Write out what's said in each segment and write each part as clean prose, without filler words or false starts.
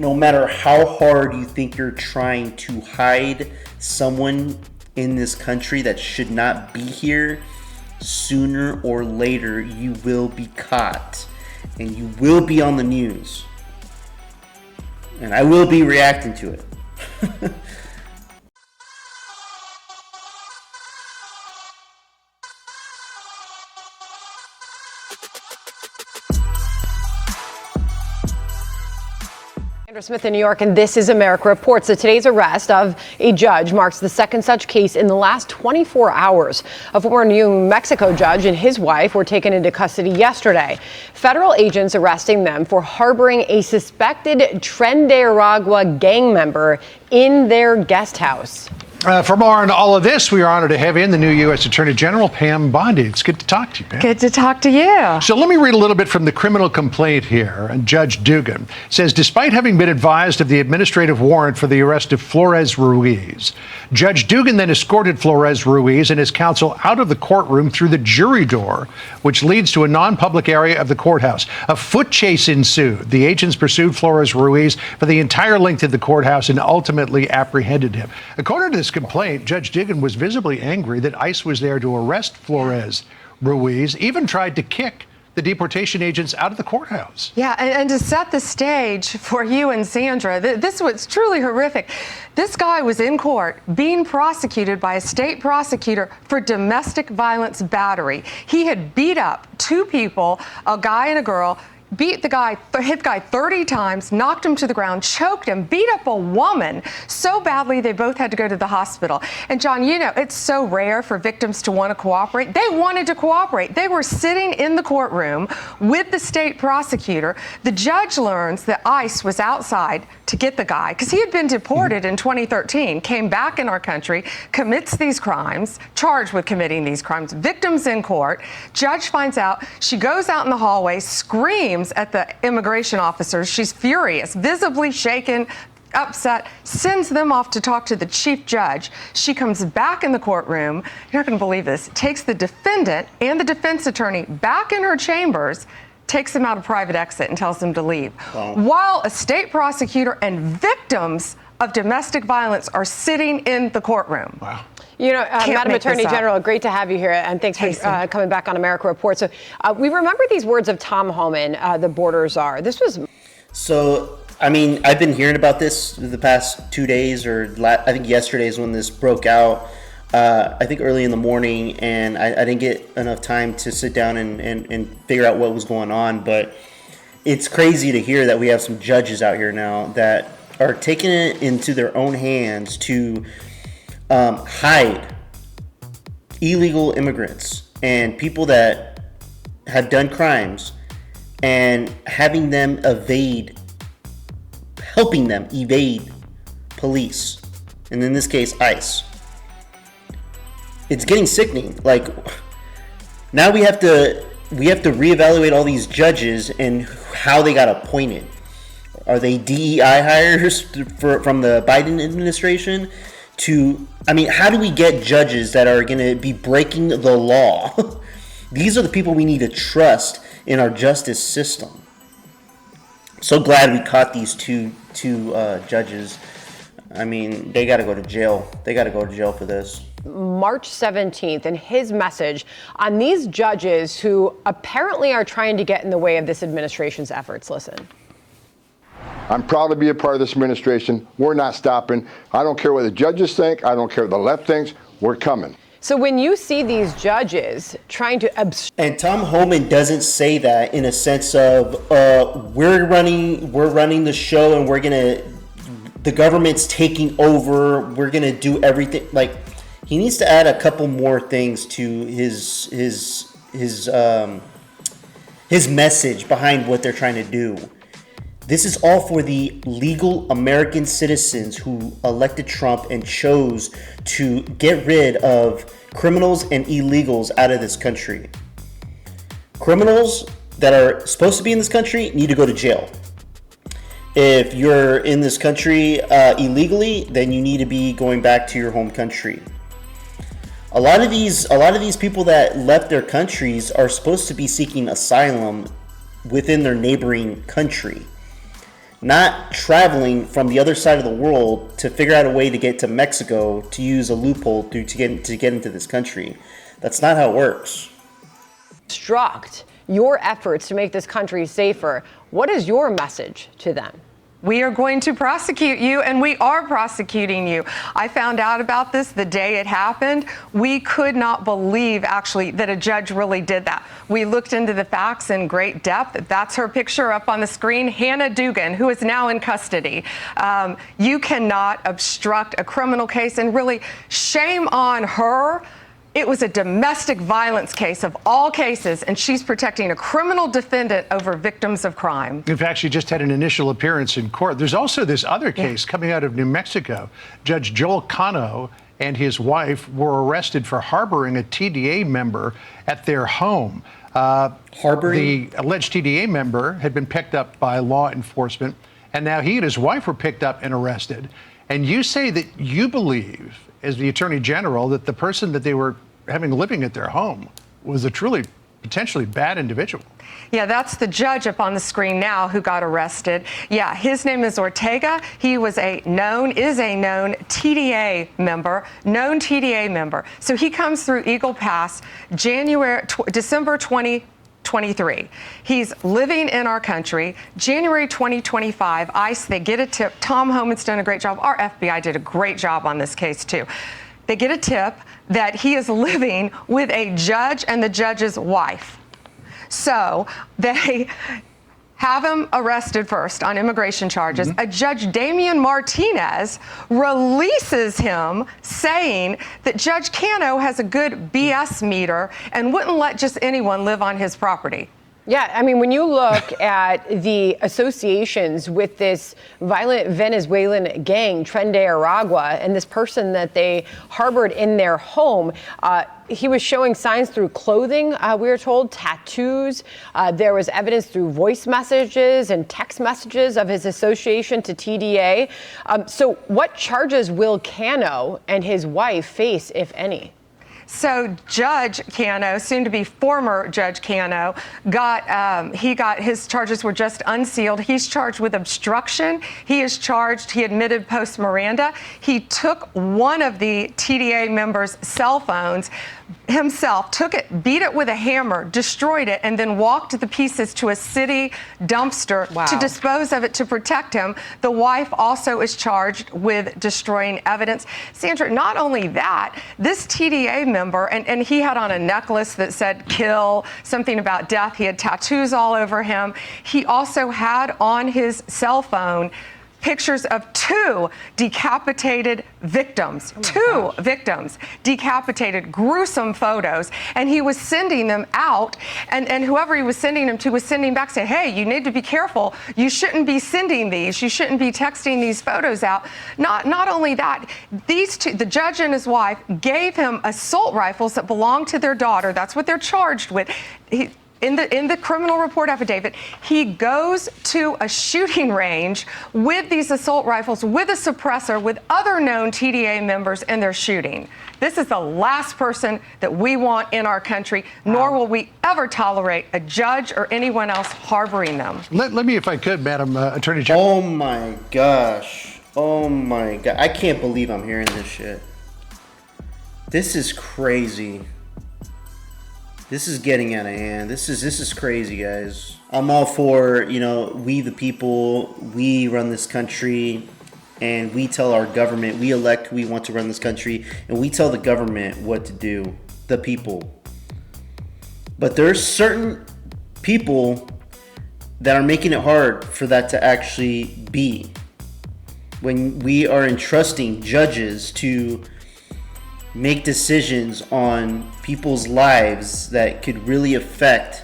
no matter how hard you think you're trying to hide someone in this country that should not be here, sooner or later you will be caught and you will be on the news. And I will be reacting to it. Smith in New York, and This is America reports that today's arrest of a judge marks the second such case in the last 24 hours. A former New Mexico judge and his wife were taken into custody yesterday. Federal agents arresting them for harboring a suspected Tren de Aragua gang member in their guest house. For more on all of this, we are honored to have in the new U.S. Attorney General, Pam Bondi. It's good to talk to you, Pam. Good to talk to you. So let me read a little bit from the criminal complaint here. And Judge Dugan says, despite having been advised of the administrative warrant for the arrest of Flores Ruiz, Judge Dugan then escorted Flores Ruiz and his counsel out of the courtroom through the jury door, which leads to a non-public area of the courthouse. A foot chase ensued. The agents pursued Flores Ruiz for the entire length of the courthouse and ultimately apprehended him. According to this complaint, Judge Dugan was visibly angry that ICE was there to arrest Flores Ruiz, even tried to kick the deportation agents out of the courthouse. Yeah, and to set the stage for you and Sandra, this was truly horrific. This guy was in court being prosecuted by a state prosecutor for domestic violence battery. He had beat up two people, a guy and a girl, hit the guy 30 times, knocked him to the ground, choked him, beat up a woman so badly they both had to go to the hospital. And John, you know, it's so rare for victims to want to cooperate. They wanted to cooperate. They were sitting in the courtroom with the state prosecutor. The judge learns that ICE was outside to get the guy because he had been deported in 2013, came back in our country, commits these crimes, charged with committing these crimes, victims in court. Judge finds out, she goes out in the hallway, screams at the immigration officers. She's furious, visibly shaken, upset, sends them off to talk to the chief judge. She comes back in the courtroom, you're not going to believe this, takes the defendant and the defense attorney back in her chambers, takes them out a private exit and tells them to leave. Wow. While a state prosecutor and victims of domestic violence are sitting in the courtroom. Wow. You know, Madam Attorney General, great to have you here, and thanks for coming back on America Report. So we remember these words of Tom Homan, the border czar. This was... So, I mean, I've been hearing about this the past 2 days, or I think yesterday is when this broke out. I think early in the morning, and I didn't get enough time to sit down and figure out what was going on. But it's crazy to hear that we have some judges out here now that are taking it into their own hands to hide illegal immigrants and people that have done crimes and having them helping them evade police, and in this case ICE. It's getting sickening. Like, now we have to reevaluate all these judges and how they got appointed. Are they DEI hires from the Biden administration? How do we get judges that are going to be breaking the law? These are the people we need to trust in our justice system. So glad we caught these two judges. I mean, they got to go to jail. They got to go to jail for this. March 17th, and his message on these judges who apparently are trying to get in the way of this administration's efforts. Listen. I'm proud to be a part of this administration. We're not stopping. I don't care what the judges think. I don't care what the left thinks. We're coming. So when you see these judges trying to and Tom Homan doesn't say that in a sense of we're running the show and the government's taking over. We're gonna do everything. Like, he needs to add a couple more things to his message behind what they're trying to do. This is all for the legal American citizens who elected Trump and chose to get rid of criminals and illegals out of this country. Criminals that are supposed to be in this country need to go to jail. If you're in this country illegally, then you need to be going back to your home country. A lot of these people that left their countries are supposed to be seeking asylum within their neighboring country. not traveling from the other side of the world to figure out a way to get to Mexico to use a loophole to get into this country. That's not how it works. Obstruct your efforts to make this country safer. What is your message to them? We are going to prosecute you, and we are prosecuting you. I found out about this the day it happened. We could not believe, actually, that a judge really did that. We looked into the facts in great depth. That's her picture up on the screen, Hannah Dugan, who is now in custody. You cannot obstruct a criminal case, and really, shame on her. It was a domestic violence case of all cases, and she's protecting a criminal defendant over victims of crime. In fact, she just had an initial appearance in court. There's also this other case coming out of New Mexico. Judge Joel Cano and his wife were arrested for harboring a TDA member at their home. Harboring? The alleged TDA member had been picked up by law enforcement, and now he and his wife were picked up and arrested. And you say that you believe, as the Attorney General, that the person that they were having living at their home was a truly potentially bad individual. Yeah, that's the judge up on the screen now who got arrested. Yeah, his name is Ortega. He was is a known TDA member. So he comes through Eagle Pass December 2023. He's living in our country. January 2025, ICE, they get a tip. Tom Homan's done a great job. Our FBI did a great job on this case too. They get a tip that he is living with a judge and the judge's wife. So they have him arrested first on immigration charges. A Judge Damian Martinez releases him, saying that Judge Cano has a good BS meter and wouldn't let just anyone live on his property. Yeah, I mean, when you look at the associations with this violent Venezuelan gang, Tren de Aragua, and this person that they harbored in their home, he was showing signs through clothing, we were told, tattoos. There was evidence through voice messages and text messages of his association to TDA. So what charges will Cano and his wife face, if any? So Judge Cano, soon to be former Judge Cano, his charges were just unsealed. He's charged with obstruction. He admitted post Miranda. He took one of the TDA members' cell phones himself, took it, beat it with a hammer, destroyed it, and then walked the pieces to a city dumpster to dispose of it to protect him. The wife also is charged with destroying evidence. Sandra, not only that, this TDA member, and he had on a necklace that said kill, something about death. He had tattoos all over him. He also had on his cell phone pictures of two decapitated victims, decapitated, gruesome photos, and he was sending them out, and whoever he was sending them to was sending back saying, hey, you need to be careful, you shouldn't be sending these, you shouldn't be texting these photos out. Not only that, these two, the judge and his wife, gave him assault rifles that belonged to their daughter. That's what they're charged with. In the criminal report affidavit, he goes to a shooting range with these assault rifles, with a suppressor, with other known TDA members, and they're shooting. This is the last person that we want in our country, nor will we ever tolerate a judge or anyone else harboring them. Let me, if I could, Madam Attorney General. Oh my gosh. Oh my God. I can't believe I'm hearing this shit. This is crazy. This is getting out of hand. This is crazy, guys. I'm all for, we the people, we run this country, and we tell our government, we elect who we want to run this country, and we tell the government what to do, the people. But there's certain people that are making it hard for that to actually be. When we are entrusting judges to make decisions on people's lives that could really affect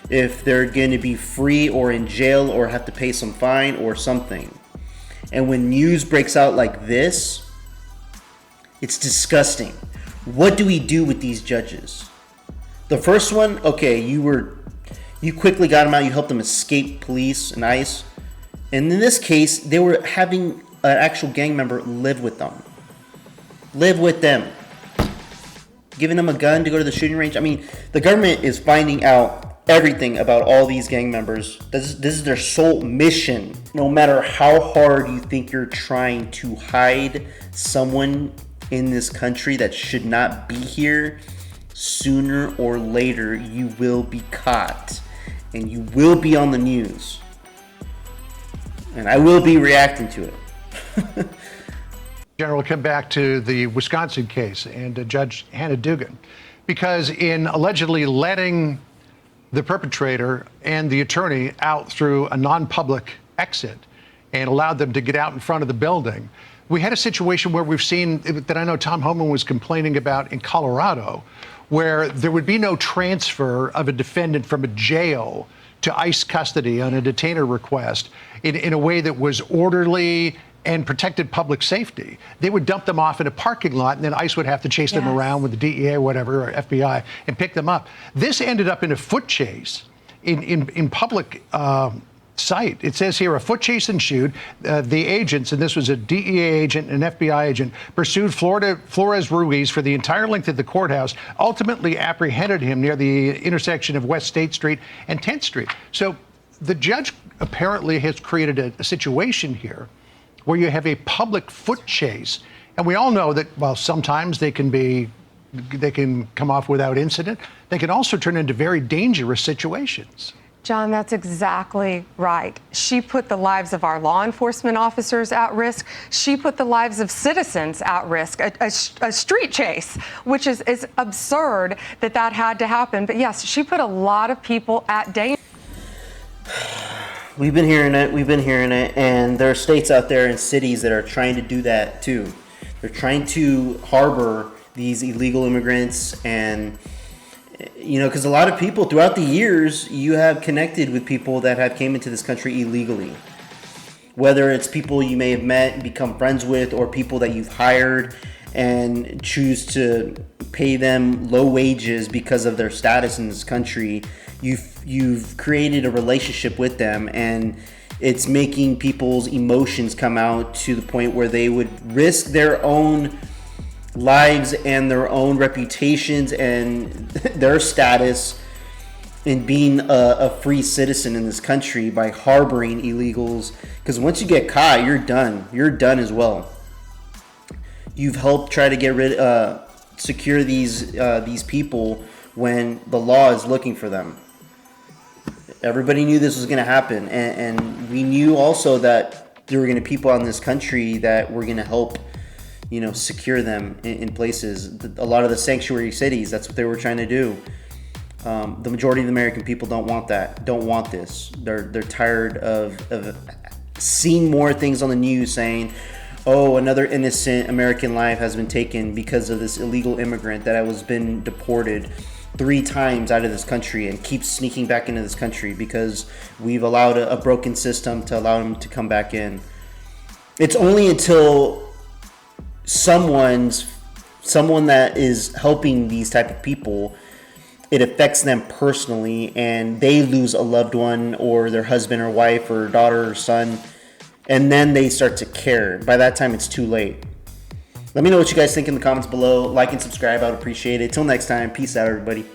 if they're going to be free or in jail or have to pay some fine or something. And when news breaks out like this, it's disgusting. What do we do with these judges? The first one, okay, you quickly got them out, you helped them escape police and ICE. And in this case, they were having an actual gang member live with them. Giving them a gun to go to the shooting range. I mean, the government is finding out everything about all these gang members. This is their sole mission. No matter how hard you think you're trying to hide someone in this country that should not be here, sooner or later you will be caught and you will be on the news. And I will be reacting to it. General, we'll come back to the Wisconsin case and Judge Hannah Dugan, because in allegedly letting the perpetrator and the attorney out through a non-public exit and allowed them to get out in front of the building, we had a situation where we've seen that I know Tom Homan was complaining about in Colorado, where there would be no transfer of a defendant from a jail to ICE custody on a detainer request in a way that was orderly and protected public safety. They would dump them off in a parking lot, and then ICE would have to chase them around with the DEA or whatever, or FBI, and pick them up. This ended up in a foot chase in public sight. It says here, a foot chase ensued. The agents, and this was a DEA agent and an FBI agent, pursued Flores Ruiz for the entire length of the courthouse, ultimately apprehended him near the intersection of West State Street and 10th Street. So the judge apparently has created a situation here where you have a public foot chase. And we all know that, while sometimes they can come off without incident, they can also turn into very dangerous situations. John, that's exactly right. She put the lives of our law enforcement officers at risk. She put the lives of citizens at risk. A street chase, which is absurd that had to happen. But yes, she put a lot of people at danger. We've been hearing it, and there are states out there and cities that are trying to do that too. They're trying to harbor these illegal immigrants, and because a lot of people throughout the years, you have connected with people that have came into this country illegally. Whether it's people you may have met and become friends with, or people that you've hired and choose to pay them low wages because of their status in this country, you've created a relationship with them, and it's making people's emotions come out to the point where they would risk their own lives and their own reputations and their status in being a free citizen in this country by harboring illegals. Because once you get caught, you're done. You're done as well. You've helped try to secure these people when the law is looking for them. Everybody knew this was going to happen, and we knew also that there were going to be people in this country that were going to help, secure them in places. A lot of the sanctuary cities, that's what they were trying to do. The majority of the American people don't want that, don't want this. They're tired of seeing more things on the news saying, oh, another innocent American life has been taken because of this illegal immigrant that has been deported 3 times out of this country and keeps sneaking back into this country because we've allowed a broken system to allow him to come back in. It's only until someone that is helping these type of people, it affects them personally, and they lose a loved one or their husband or wife or daughter or son, and then they start to care. By that time, it's too late. Let me know what you guys think in the comments below. Like and subscribe. I would appreciate it. Till next time, peace out, everybody.